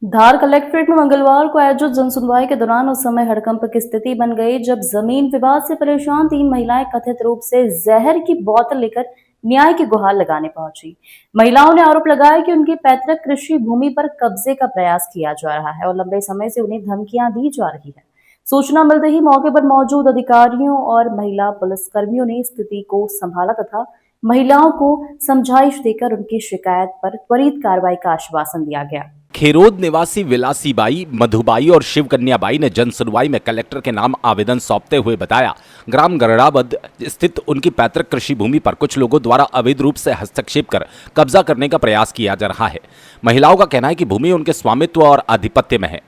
धार collectorate में मंगलवार को आयोजित जनसुनवाई के दौरान उस समय हड़कंप की स्थिति बन गई जब जमीन विवाद से परेशान 3 महिलाएं कथित रूप से जहर की बोतल लेकर न्याय की गुहार लगाने पहुंची। महिलाओं ने आरोप लगाया कि उनकी पैतृक कृषि भूमि पर कब्जे का प्रयास किया जा रहा है और लंबे समय से उन्हें धमकियां दी जा रही है। सूचना मिलते ही मौके पर मौजूद अधिकारियों और महिला पुलिसकर्मियों ने स्थिति को संभाला तथा महिलाओं को समझाइश देकर उनकी शिकायत पर त्वरित कार्रवाई का आश्वासन दिया गया। खेरोद निवासी विलासीबाई, मधुबाई और शिवकन्याबाई ने जनसुनवाई में कलेक्टर के नाम आवेदन सौंपते हुए बताया, ग्राम गरड़ाबद स्थित उनकी पैतृक कृषि भूमि पर कुछ लोगों द्वारा अवैध रूप से हस्तक्षेप कर कब्जा करने का प्रयास किया जा रहा है। महिलाओं का कहना है कि भूमि उनके स्वामित्व और आधिपत्य में है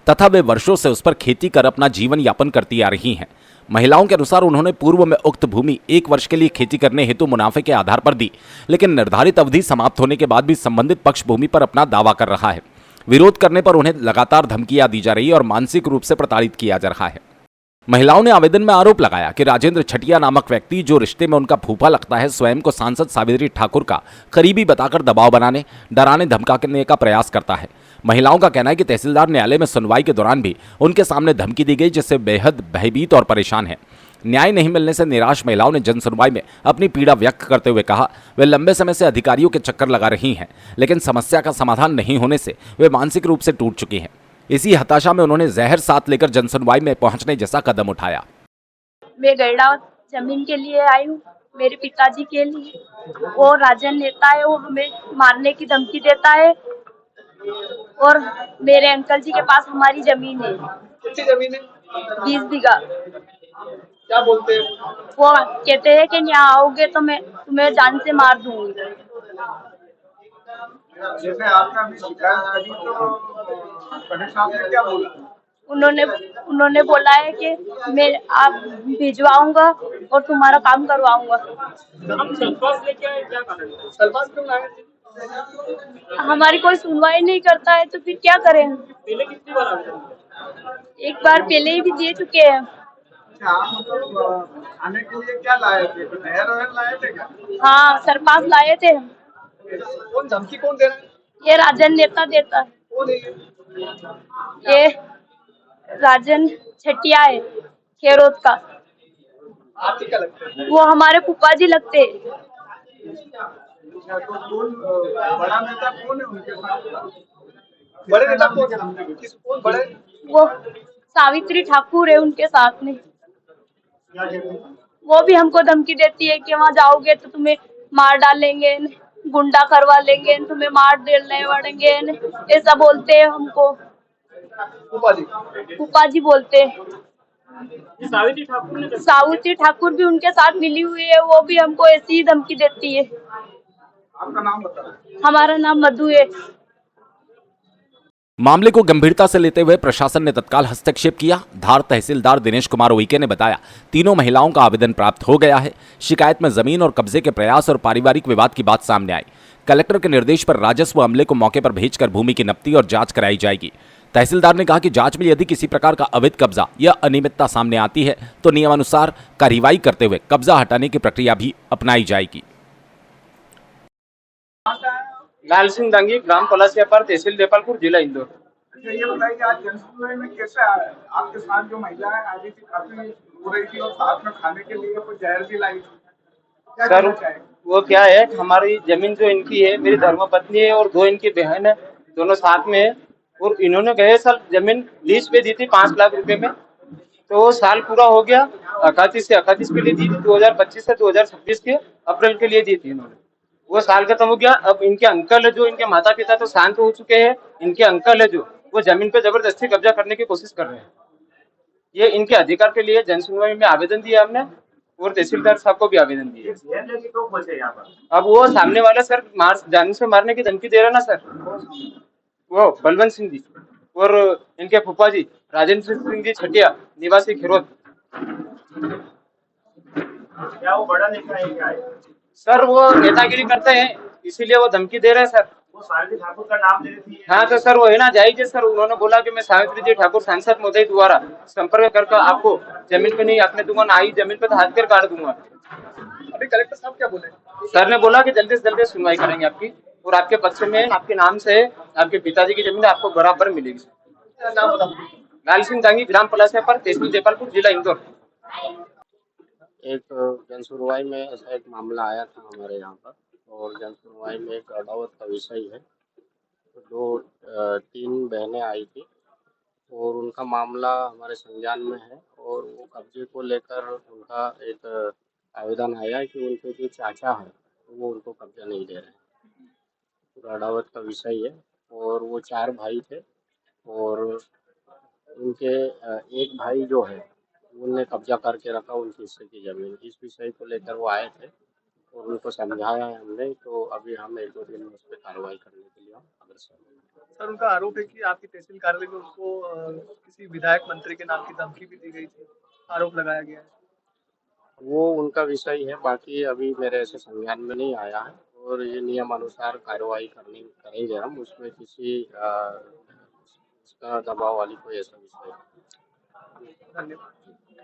तथा वे वर्षों से उस पर खेती कर अपना जीवन यापन करती आ रही हैं। महिलाओं के अनुसार उन्होंने पूर्व में उक्त भूमि 1 वर्ष के लिए खेती करने हेतु मुनाफे के आधार पर दी, लेकिन निर्धारित अवधि समाप्त होने के बाद भी संबंधित पक्ष भूमि पर अपना दावा कर रहा है। विरोध करने पर उन्हें लगातार धमकियां दी जा रही है और मानसिक रूप से प्रताड़ित किया जा रहा है। महिलाओं ने आवेदन में आरोप लगाया कि राजेंद्र छटिया नामक व्यक्ति, जो रिश्ते में उनका फूफा लगता है, स्वयं को सांसद सावित्री ठाकुर का करीबी बताकर दबाव बनाने, डराने धमकाने का प्रयास करता है। महिलाओं का कहना है कि तहसीलदार न्यायालय में सुनवाई के दौरान भी उनके सामने धमकी दी गई, जिससे बेहद भयभीत और परेशान है। न्याय नहीं मिलने से निराश महिलाओं ने जनसुनवाई में अपनी पीड़ा व्यक्त करते हुए कहा, वे लंबे समय से अधिकारियों के चक्कर लगा रही हैं, लेकिन समस्या का समाधान नहीं होने से वे मानसिक रूप से टूट चुकी हैं। इसी हताशा में उन्होंने जहर साथ लेकर जनसुनवाई में पहुंचने जैसा कदम उठाया। मैं गैड़ा जमीन के लिए आई हूँ, मेरे पिताजी के लिए। वो राजन नेता है, वो हमें मारने की धमकी देता है और मेरे अंकल जी के पास हमारी जमीन है। कितनी जमीन है? 20 बीघा। क्या बोलते हैं? वो कहते हैं कि यहाँ आओगे तो मैं तुम्हें जान से मार दूंगी। जैसे आपने अभी शिकायत करी तो कलेक्टर साहब ने क्या बोला? उन्होंने बोला है कि मैं आप भिजवाऊंगा और तुम्हारा काम करवाऊंगा। हम सरपास लेके आए, क्या कारण? सरपास क्यों लाए थे? हमारी कोई सुनवाई नहीं करता है तो फिर क्या करें? पहले कितनी बार आए थे? एक बार पहले ही भी दे चुके हैं। अच्छा, मतलब खाने के लिए क्या लाए थे? नहर वहर लाए थे क्या? हाँ, सरपास लाए थे। कौन धमकी कौन दे रहा है? ये राजन नेता देता है। कौन है ये? ये राजन छटिया है, खेरोद का। आपकी क्या लगता है? वो हमारे फूफा जी लगते हैं। अच्छा, तो कौन बड़ा नेता कौन है उनके साथ? बड़े नेता कौन है? कौन बड़े? वो सावित्री ठाकुर है उनके साथ में। क्या कहते हैं? वो भी हमको धमकी देती है कि वहाँ जाओगे तो तुम्हें मार डालेंगे, गुंडा करवा लेंगे, तुम्हें मार देने पड़ेंगे, ऐसा बोलते हैं हमको। फूफा जी बोलते हैं। सावित्री ठाकुर भी उनके साथ मिली हुई है, वो भी हमको ऐसी ही धमकी देती है। आपका नाम बताओ। हमारा नाम मधु है। मामले को गंभीरता से लेते हुए प्रशासन ने तत्काल हस्तक्षेप किया। धार तहसीलदार दिनेश कुमार उइके ने बताया, तीनों महिलाओं का आवेदन प्राप्त हो गया है। शिकायत में जमीन और कब्जे के प्रयास और पारिवारिक विवाद की बात सामने आई। कलेक्टर के निर्देश पर राजस्व अमले को मौके पर भेजकर भूमि की नब्ती और जांच कराई जाएगी। तहसीलदार ने कहा कि जांच में यदि किसी प्रकार का अवैध कब्जा या अनियमितता सामने आती है तो नियमानुसार कार्रवाई करते हुए कब्जा हटाने की प्रक्रिया भी अपनाई जाएगी। लाल सिंह दांगी, ग्राम पलासियापार, तहसील देपालपुर, जिला इंदौर। अच्छा, ये बताइए आज जनसुनवाई में कैसे आए? आपके साथ जो महिलाएं आई थी काफी हो रही थी और साथ में खाने के लिए कुछ जहर भी लाई थी, क्या सर कहना चाहेंगे? वो क्या है, हमारी जमीन जो इनकी है, मेरी धर्मपत्नी है और 2 इनकी बहन है, दोनों साथ में है। और इन्होंने गए साल जमीन लीज पे दी थी 5 लाख रुपए में। तो वो साल पूरा हो गया, 31 से 31 के लिए दी थी, 2025 से 2026 के अप्रैल के लिए दी थी इन्होंने। वो साल खत्म हो गया। अब इनके अंकल है, जो इनके माता पिता तो शांत हो चुके हैं, इनके अंकल है जो वो जमीन पे जबरदस्ती कब्जा करने की कोशिश कर रहे हैं। ये इनके अधिकार के लिए जनसुनवाई में आवेदन दिया हमने और तहसीलदार साहब को भी आवेदन दिया। अब वो सामने वाला सर जान से मारने की धमकी दे रहा ना सर, वो बलवंत सिंह जी और इनके फूफा जी राजेंद्र सिंह जी छटिया, निवासी खेरोद। क्या वो बड़ा नेता है क्या है? सर वो नेतागिरी करते हैं, इसीलिए वो धमकी दे रहे हैं सर। वो सावित्री ठाकुर का नाम ले रही है। हाँ तो सर वो है ना जायज है सर। उन्होंने बोला कि मैं सावित्री जी ठाकुर सांसद महोदय द्वारा संपर्क करके आपको जमीन पे नहीं आने दूंगा, ना ही जमीन पे तो हाथ कर काट दूंगा। अभी कलेक्टर साहब क्या बोले? सर ने बोला कि जल्दी से जल्दी सुनवाई करेंगे आपकी। और आपके पक्ष में आपके नाम से आपके पिताजी की जमीन आपको बराबर मिलेगी। नाम बताओ। लाल सिंह दांगी, ग्राम पलासिया पर, तहसील जयपालपुर, जिला इंदौर। एक जन सुनवाई में ऐसा एक मामला आया था हमारे यहाँ पर, और जन सुनवाई में एक अदावत का विषय है। तो तीन बहनें आई थी और उनका मामला हमारे संज्ञान में है, और वो कब्जे को लेकर उनका एक आवेदन आया कि उनके जो चाचा है वो उनको कब्जा नहीं दे रहे हैं। पूरा अदावत का विषय है, और वो 4 भाई थे, और उनके एक भाई जो है उनने कब्जा करके रखा उनके हिस्से की जमीन। इस विषय को लेकर वो आए थे और उनको समझाया है हमने। तो अभी हम 1-2 दिन में उस पर कार्रवाई करने के लिए हम अग्रसर हैं। सर, उनका आरोप है कि आपकी तहसील कार्यालय में उनको किसी विधायक मंत्री के नाम की धमकी भी दी गई थी, आरोप लगाया गया है। वो उनका विषय है, बाकी अभी मेरे ऐसे संज्ञान में नहीं आया है, और ये नियमानुसार कार्रवाई करेंगे हम। उसमें किसी इसका दबाव वाली कोई ऐसा विषय नहीं। धन्यवाद।